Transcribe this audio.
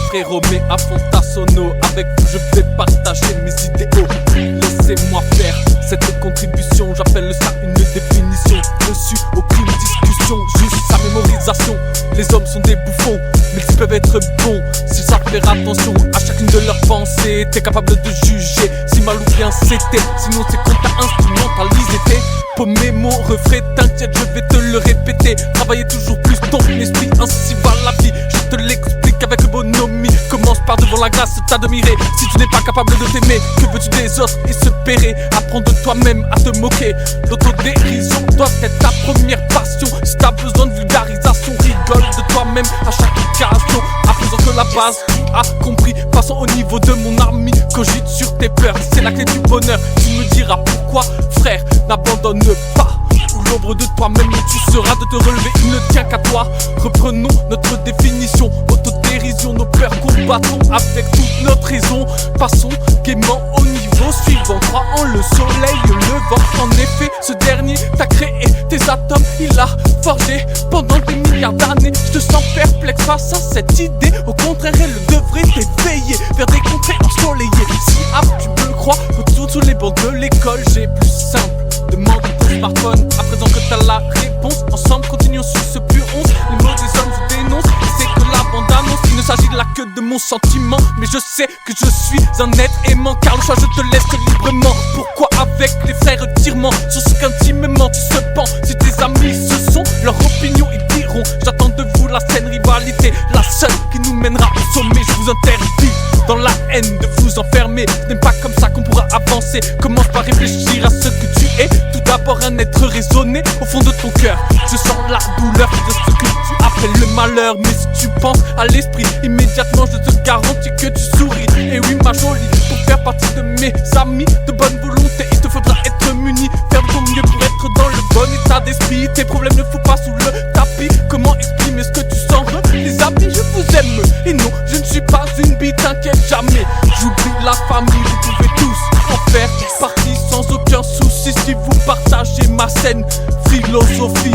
frérot, mais à fond ta sono. Avec vous je vais partager mes idéaux. Laissez-moi faire cette contribution. J'appelle ça une définition. Dessus aucune discussion, juste sa mémorisation. Les hommes sont des bouffons, mais ils peuvent être bons s'ils savent faire attention à chacune de leurs pensées. T'es capable de juger si mal ou bien c'était. Sinon c'est quand t'as instrumentalisé tes paumé mon refrain. T'inquiète, je vais te le répéter. Travailler toujours plus ton esprit, ainsi va la vie. Je te l'explique avec bonhomie. Commence par devant la glace t'admirer. Si tu n'es pas capable de t'aimer, que veux-tu des autres et se payer? Apprends de toi-même à te moquer. L'autodérision doit être ta première passion. Si t'as besoin de vulgarisation, rigole de toi-même à chaque occasion. À présent que la base tu as compris, passons au niveau de mon armée. Cogite sur tes peurs, c'est la clé du bonheur. Tu me diras pourquoi, frère, n'abandonne pas. Ou l'ombre de toi-même, tu seras de te relever, il ne tient qu'à toi. Reprenons notre définition, autodérision, nos peurs combattons avec toute notre raison. Passons gaiement au niveau suivant, crois en le soleil levant. En effet, ce dernier t'a créé tes atomes, il a forgé pendant des milliards d'années. Je te sens perplexe face à cette idée, au contraire elle devrait t'éveiller vers des contrées ensoleillées. Si tu me le crois, retourne sous les bancs de l'école, j'ai plus simple. Demande ton smartphone, à présent que t'as la réponse. Ensemble, continuons sur ce pur 11. Les mots des hommes je dénonce, c'est que la bande annonce. Il ne s'agit là que de mon sentiment, mais je sais que je suis un être aimant. Car le choix je te laisse librement. Pourquoi avec les frères retirements sur ce qu'intimement tu se pends? Si tes amis ce sont, leur opinion ils diront. J'attends de vous la saine rivalité, la seule qui nous mènera au sommet. Je vous interdis dans la haine de vous enfermer. Ce n'est pas comme ça qu'on pourra avancer. Commence par réfléchir à ce que tu es. Tout d'abord un être raisonné au fond de ton cœur. Je sens la douleur de ce que tu appelles le malheur. Mais si tu penses à l'esprit, immédiatement je te garantis que tu souris. Et oui ma jolie, pour faire partie de mes amis de bonne volonté, il te faudra être muni. Faire de ton mieux pour être dans le bon état d'esprit. Tes problèmes ne faut pas sous le tapis. Comment exprimer ce que tu sens? Les amis je vous aime. Et non, je ne suis pas une bite, t'inquiète jamais. J'oublie la famille, vous pouvez tous en faire partie sans aucun souci si vous partagez ma saine philosophie.